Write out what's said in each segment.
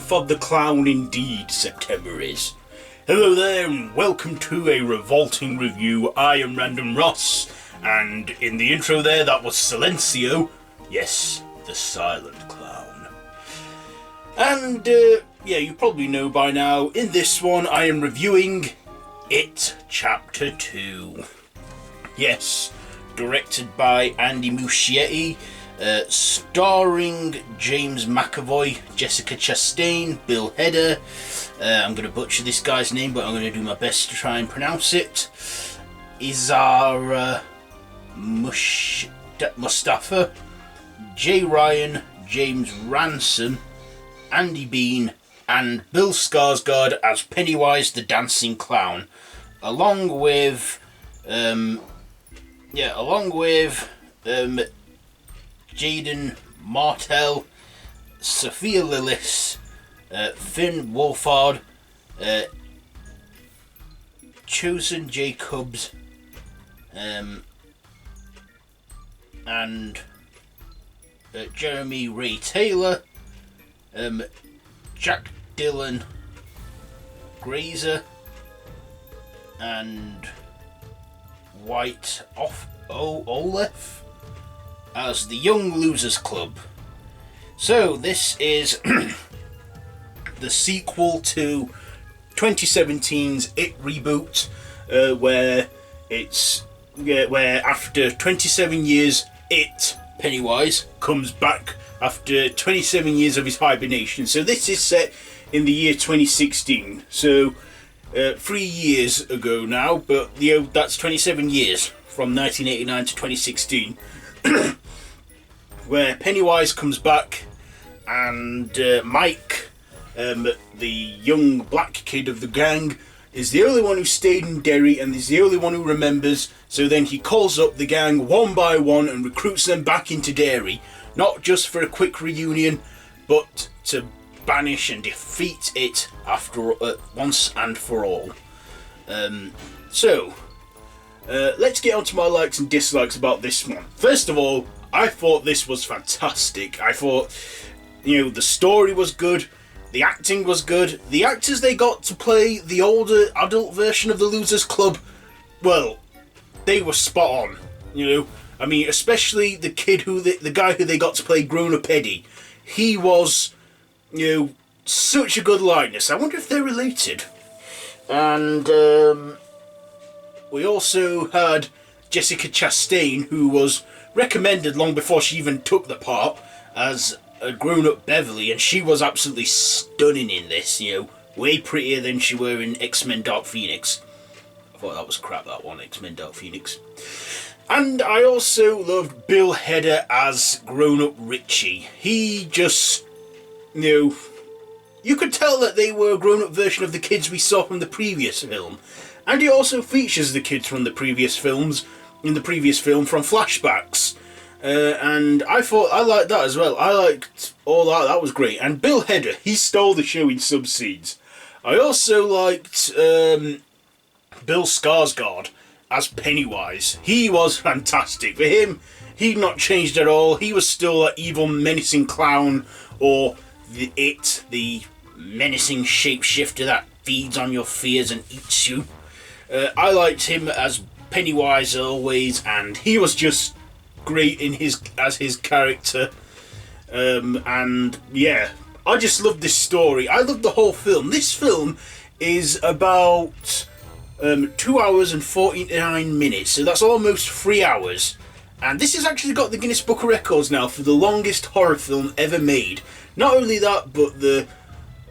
month of the clown indeed, September is. Hello there and welcome to a Revolting review. I am Random Ross, and in the intro there that was Silencio, yes, the silent clown. And yeah, you probably know by now, in this one I am reviewing It Chapter 2. Yes, directed by Andy Muschietti, starring James McAvoy, Jessica Chastain, Bill Hader. I'm going to butcher this guy's name, but I'm going to do my best to try and pronounce it. Izara Mustafa, Jay Ryan, James Ransom, Andy Bean, and Bill Skarsgård as Pennywise the Dancing Clown, along with Jaden Martell, Sophia Lillis, Finn Wolfhard, Chosen Jacobs, and Jeremy Ray Taylor, Jack Dylan Grazer, and White Olaf as the Young Losers Club. So this is the sequel to 2017's It reboot, where after 27 years, Pennywise comes back after 27 years of his hibernation. So this is set in the year 2016. So 3 years ago now, but that's 27 years from 1989 to 2016. Where Pennywise comes back, and Mike, the young black kid of the gang, is the only one who stayed in Derry and is the only one who remembers. So then he calls up the gang one by one and recruits them back into Derry, not just for a quick reunion, but to banish and defeat it after once and for all. Let's get on to my likes and dislikes about this one. First of all, I thought this was fantastic. I thought, the story was good, the acting was good, the actors they got to play the older adult version of the Losers Club, well, they were spot on. I mean, especially the kid the guy who they got to play grown-up Eddie. He was, such a good likeness. I wonder if they're related. And we also had Jessica Chastain, who was recommended long before she even took the part as a grown-up Beverly, and she was absolutely stunning in this, way prettier than she were in X-Men Dark Phoenix. I thought that was crap, that one, X-Men Dark Phoenix. And I also loved Bill Hader as grown-up Richie. He just, you could tell that they were a grown-up version of the kids we saw from the previous film. And he also features the kids from the previous films, in the previous film, from flashbacks. And I liked that as well. I liked all that. That was great. And Bill Hader, he stole the show in some scenes. I also liked Bill Skarsgård as Pennywise. He was fantastic. For him, he'd not changed at all. He was still that evil, menacing clown, or the menacing shapeshifter that feeds on your fears and eats you. I liked him as Pennywise always, and he was just great as his character. And yeah, I just loved this story. I loved the whole film. This film is about 2 hours and 49 minutes, so that's almost 3 hours. And this has actually got the Guinness Book of Records now for the longest horror film ever made. Not only that, but the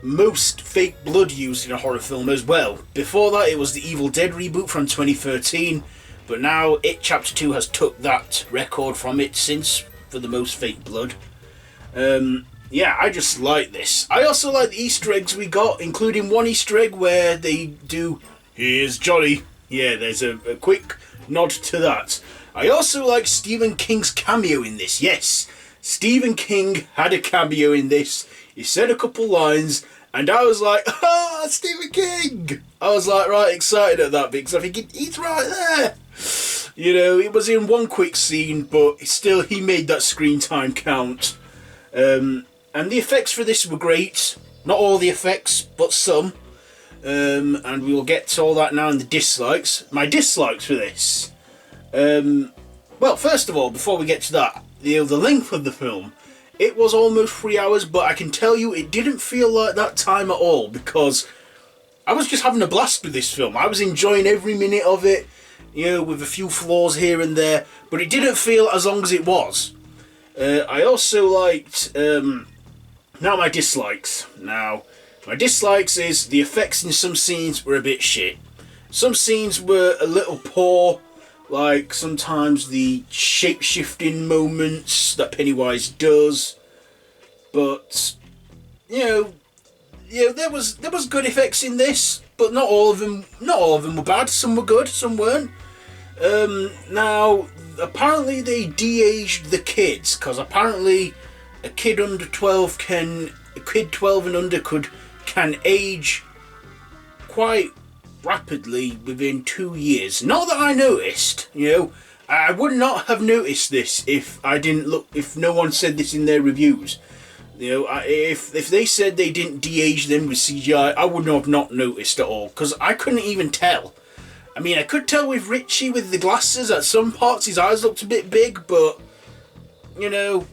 most fake blood used in a horror film as well. Before that, it was the Evil Dead reboot from 2013, but now It Chapter 2 has took that record from it since for the most fake blood. Yeah, I just like this. I also like the Easter eggs we got, including one Easter egg where they do, "Here's Johnny." Yeah, there's a quick nod to that. I also like Stephen King's cameo in this. Yes, Stephen King had a cameo in this. He said a couple lines, and I was like, "Ah, Stephen King!" I was like right excited at that because I think he's right there. It was in one quick scene, but still he made that screen time count. And the effects for this were great. Not all the effects, but some. And we will get to all that now in the dislikes. My dislikes for this. Well, first of all, before we get to that, the length of the film. It was almost 3 hours, but I can tell you it didn't feel like that time at all, because I was just having a blast with this film. I was enjoying every minute of it, with a few flaws here and there, but it didn't feel as long as it was. I also liked, now my dislikes. Now, my dislikes is the effects in some scenes were a bit shit. Some scenes were a little poor, like sometimes the shape-shifting moments that Pennywise does. But, there was good effects in this, but not all of them were bad. Some were good, some weren't. Now, apparently they de-aged the kids, because apparently a kid 12 and under can age quite rapidly within 2 years. Not that I noticed, I would not have noticed this if no one said this in their reviews. If they said they didn't de-age them with CGI, I would have not noticed at all, because I couldn't even tell. I mean, I could tell with Richie with the glasses, at some parts his eyes looked a bit big, but, it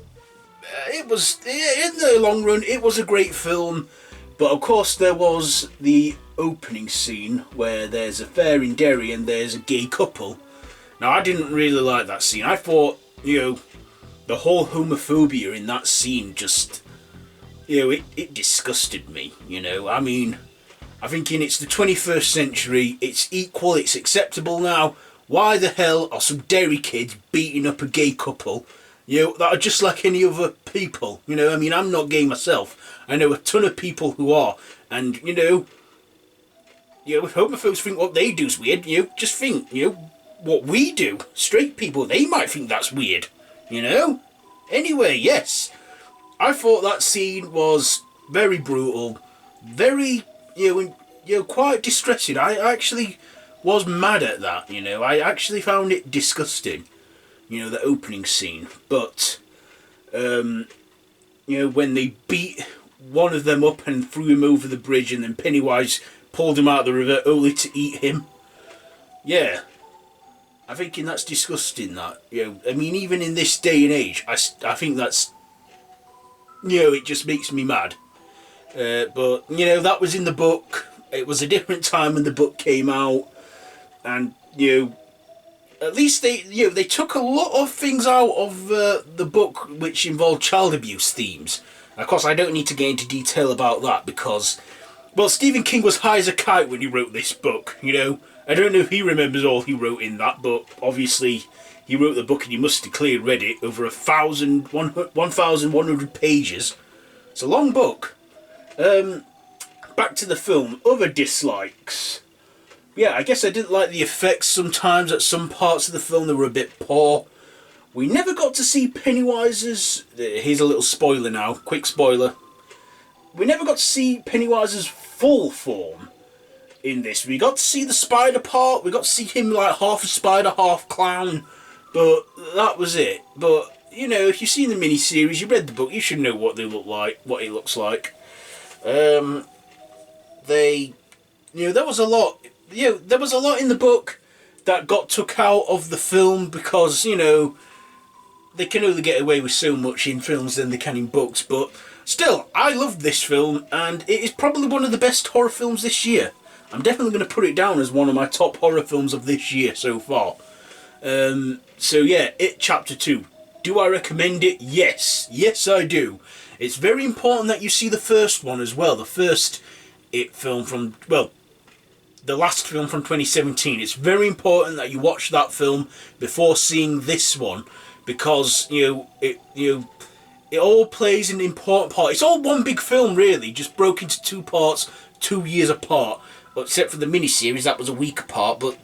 was, in the long run, it was a great film. But of course there was the opening scene where there's a fair in Derry and there's a gay couple. Now, I didn't really like that scene. I thought, the whole homophobia in that scene just, it disgusted me, I mean, I'm thinking it's the 21st century, it's equal, it's acceptable now. Why the hell are some Derry kids beating up a gay couple, that are just like any other people? I mean, I'm not gay myself. I know a ton of people who are, and, if homophobes think what they do is weird, just think, what we do, straight people, they might think that's weird, Anyway, yes, I thought that scene was very brutal, very, quite distressing. I actually was mad at that, I actually found it disgusting, the opening scene, but, when they beat one of them up and threw him over the bridge, and then Pennywise pulled him out of the river only to eat him. Yeah, I'm thinking that's disgusting. That I mean, even in this day and age, I think that's it just makes me mad. But that was in the book. It was a different time when the book came out, and at least they took a lot of things out of the book which involved child abuse themes. Of course, I don't need to get into detail about that because, well, Stephen King was high as a kite when he wrote this book, I don't know if he remembers all he wrote in that, but obviously he wrote the book and he must have clearly read it over 1,100 pages. It's a long book. Back to the film. Other dislikes. Yeah, I guess I didn't like the effects sometimes. At some parts of the film they were a bit poor. We never got to see Pennywise's... Here's a little spoiler now, quick spoiler. We never got to see Pennywise's full form in this. We got to see the spider part, we got to see him like half a spider, half clown, but that was it. But, if you've seen the miniseries, you read the book, you should know what they look like, what he looks like. There was a lot... there was a lot in the book that got took out of the film because, they can only get away with so much in films than they can in books, but still, I loved this film, and it is probably one of the best horror films this year. I'm definitely going to put it down as one of my top horror films of this year so far. So yeah, It Chapter 2. Do I recommend it? Yes. Yes, I do. It's very important that you see the first one as well. The first It film from, well, the last film from 2017. It's very important that you watch that film before seeing this one, because it all plays an important part. It's all one big film really, just broke into two parts, 2 years apart. Well, except for the miniseries, that was a week apart. But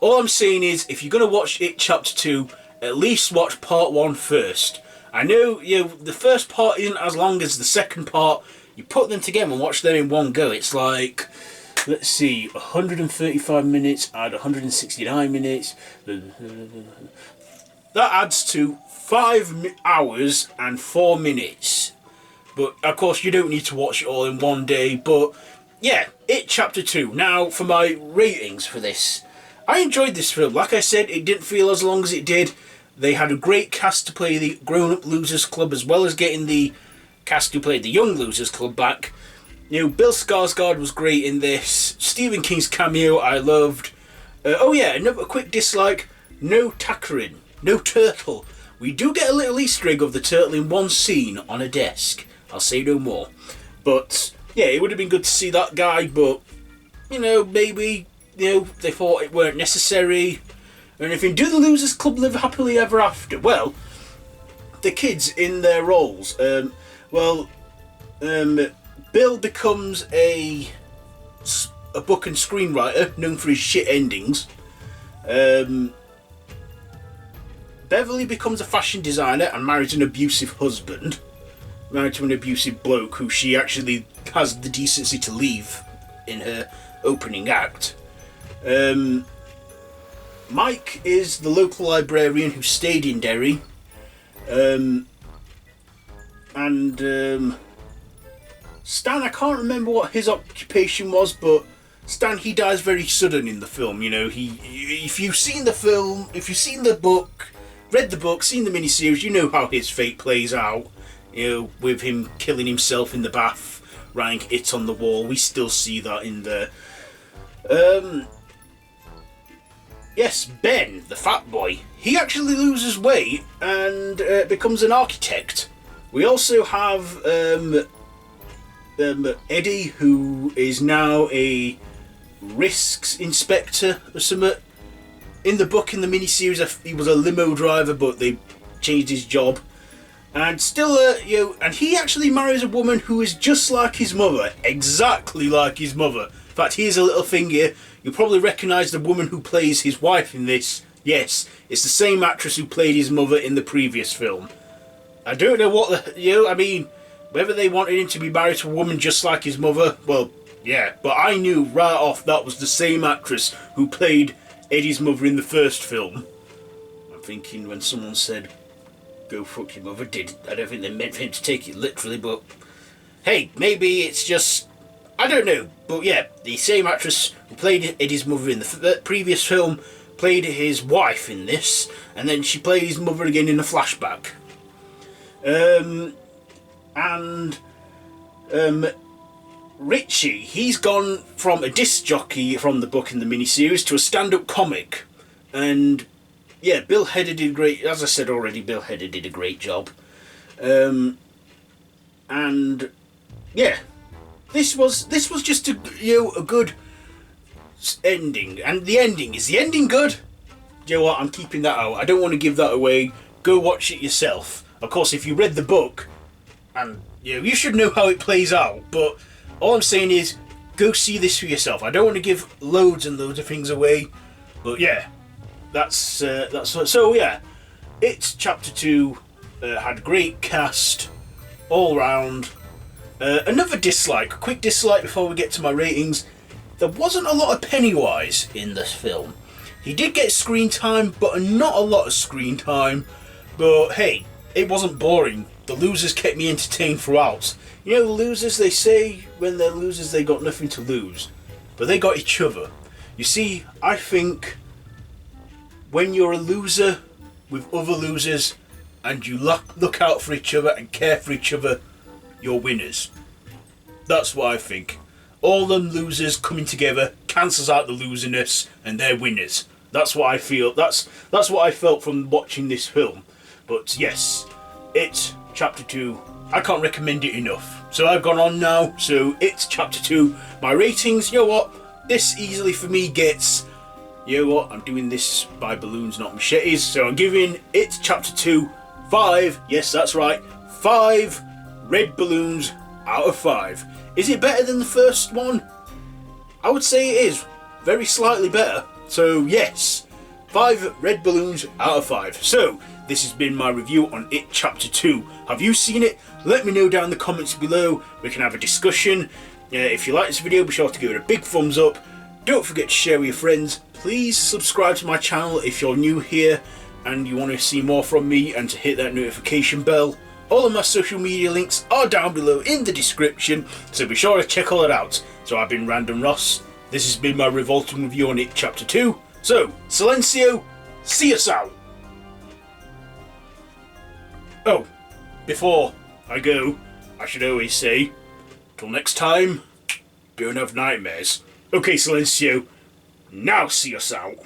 all I'm saying is, if you're gonna watch It Chapter 2, at least watch part 1 first. I know the first part isn't as long as the second part. You put them together and watch them in one go. It's like, let's see, 135 minutes, add 169 minutes. That adds to 5 hours and 4 minutes. But of course, you don't need to watch it all in one day. But yeah, It Chapter 2. Now, for my ratings for this. I enjoyed this film. Like I said, it didn't feel as long as it did. They had a great cast to play the Grown-Up Losers Club, as well as getting the cast who played the Young Losers Club back. You know, Bill Skarsgård was great in this. Stephen King's cameo I loved. Oh yeah, another quick dislike. No Takarin. No turtle. We do get a little Easter egg of the turtle in one scene on a desk. I'll say no more. But yeah, it would have been good to see that guy, but you know, maybe, you know, they thought it weren't necessary or anything. Do the Losers Club live happily ever after? Well, the kids in their roles. Bill becomes a book and screenwriter known for his shit endings. Beverly becomes a fashion designer and marries an abusive husband. Married to an abusive bloke who she actually has the decency to leave in her opening act. Mike is the local librarian who stayed in Derry. Stan, I can't remember what his occupation was, but Stan, he dies very sudden in the film. You know, if you've seen the film, if you've seen the book, read the book, seen the miniseries, you know how his fate plays out. You know, with him killing himself in the bath, writing "It" on the wall. We still see that in there. Yes, Ben, the fat boy, he actually loses weight and becomes an architect. We also have Eddie, who is now a risks inspector or something. In the book, in the miniseries, he was a limo driver, but they changed his job. And still, and he actually marries a woman who is just like his mother, exactly like his mother. In fact, here's a little thing here. You'll probably recognise the woman who plays his wife in this. Yes, it's the same actress who played his mother in the previous film. I don't know what whether they wanted him to be married to a woman just like his mother, well, yeah. But I knew right off that was the same actress who played Eddie's mother in the first film. I'm thinking when someone said, "Go fuck your mother," I don't think they meant for him to take it literally, but hey, maybe it's just, I don't know. But yeah, the same actress who played Eddie's mother in the previous film played his wife in this, and then she played his mother again in a flashback. Richie, he's gone from a disc jockey from the book and the miniseries to a stand-up comic, and yeah, Bill Hader did great. As I said already, Bill Hader did a great job. And yeah, this was just a good ending. And the ending, is the ending good? You know what? I'm keeping that out. I don't want to give that away. Go watch it yourself. Of course, if you read the book, and you should know how it plays out. But all I'm saying is, go see this for yourself. I don't want to give loads and loads of things away. But yeah. That's so yeah. It's Chapter 2 had a great cast all round. Another dislike, quick dislike before we get to my ratings. There wasn't a lot of Pennywise in this film. He did get screen time, but not a lot of screen time. But hey, it wasn't boring. The losers kept me entertained throughout. You know, the losers, they say when they're losers they got nothing to lose, but they got each other. You see, I think when you're a loser with other losers and you look out for each other and care for each other, you're winners. That's what I think. All them losers coming together cancels out the loserness and they're winners. That's what I feel. That's what I felt from watching this film. But yes, It Chapter 2, I can't recommend it enough. So I've gone on now. So It's Chapter 2. My ratings, you know what? This easily for me gets, you know what, I'm doing this by balloons, not machetes, so I'm giving It Chapter 2 5, yes that's right, 5 red balloons out of 5. Is it better than the first one? I would say it is, very slightly better, so yes, 5 red balloons out of 5. So, this has been my review on It Chapter 2. Have you seen it? Let me know down in the comments below, we can have a discussion. If you like this video, be sure to give it a big thumbs up. Don't forget to share with your friends. Please subscribe to my channel if you're new here and you want to see more from me, and to hit that notification bell. All of my social media links are down below in the description, so be sure to check all that out. So I've been Random Ross, this has been my Revolting with Reunite Chapter 2, so, Silencio, see us out! Oh, before I go, I should always say, till next time, don't have nightmares. Okay, Silencio, now see us out.